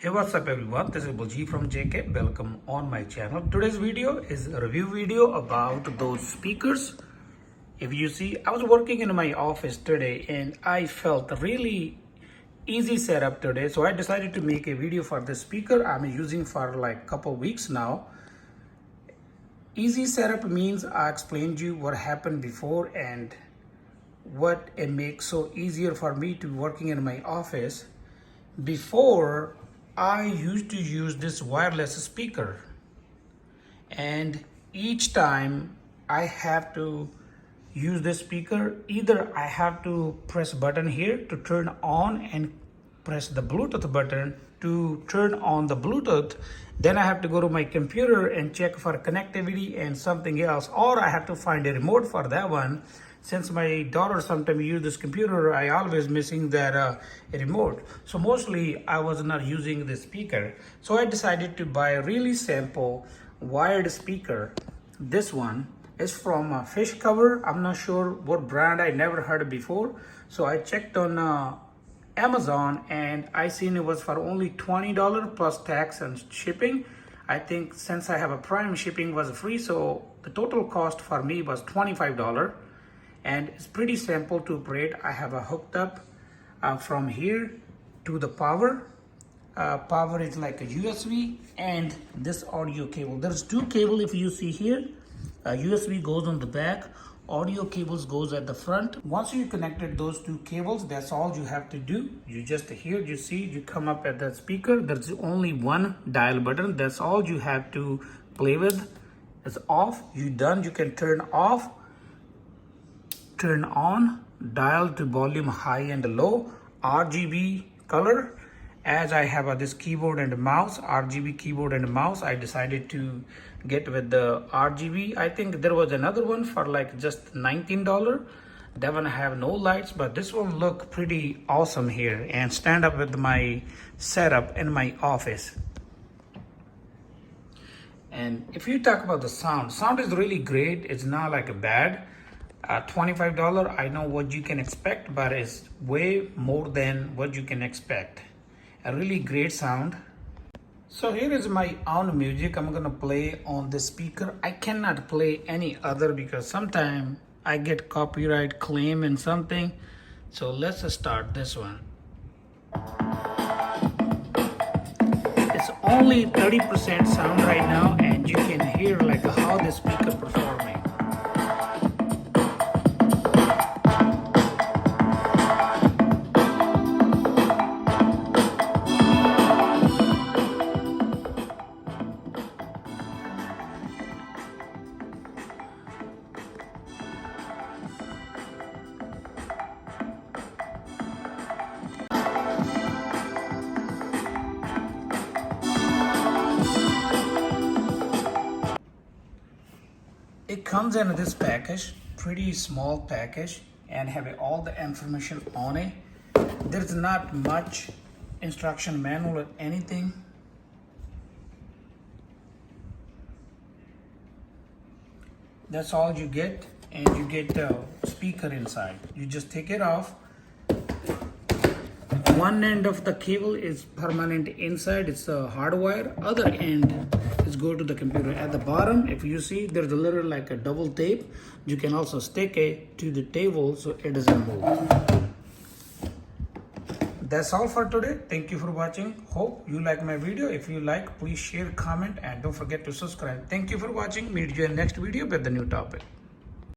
Hey, what's up everyone, this is Baljit from JK. Welcome on my channel. Today's video is a review video about those speakers. If you see, I was working in my office today and I felt a really easy setup today, so I decided to make a video for this speaker I'm using for like a couple weeks now. Easy setup means I explained you what happened before and what it makes so easier for me to working in my office. Before, I used to use this wireless speaker, and each time I have to use this speaker, either I have to press button here to turn on and press the Bluetooth button to turn on the Bluetooth, then I have to go to my computer and check for connectivity and something else, or I have to find a remote for that one. Since my daughter sometimes use this computer, I always missing that remote. So mostly I was not using the speaker. So I decided to buy a really simple wired speaker. This one is from Fish Cover. I'm not sure what brand, I never heard it before. So I checked on Amazon and I seen it was for only $20 plus tax and shipping. I think since I have a Prime, shipping was free, so the total cost for me was $25. And it's pretty simple to operate. I have a hooked up from here to the power. Power is like a USB and this audio cable. There's two cable if you see here. USB goes on the back, audio cables goes at the front. Once you connected those two cables, that's all you have to do. You just here, you see, you come up at the speaker. There's only one dial button. That's all you have to play with. It's off, you done. You can turn off, turn on, dial to volume high and low, RGB color. As I have this keyboard and mouse, RGB keyboard and mouse, I decided to get with the RGB. I think there was another one for like just $19. That one have no lights, but this one look pretty awesome here and stand up with my setup in my office. And if you talk about the sound is really great. It's not like a bad. $25, I know what you can expect, but it's way more than what you can expect. A really great sound. So here is my own music I'm gonna play on the speaker. I cannot play any other because sometimes I get copyright claim and something. So let's start this one. It's only 30% sound right now, and you can hear like how the speaker performing. It comes in this package, pretty small package, and have all the information on it. There's not much instruction manual or anything. That's all you get, and you get the speaker inside. You just take it off. One end of the cable is permanent inside, it's a hardwire. Other end is go to the computer. At the bottom, if you see, there's a little like a double tape. You can also stick it to the table so it doesn't move. That's all for today. Thank you for watching. Hope you like my video. If you like, please share, comment, and don't forget to subscribe. Thank you for watching. Meet you in next video with the new topic.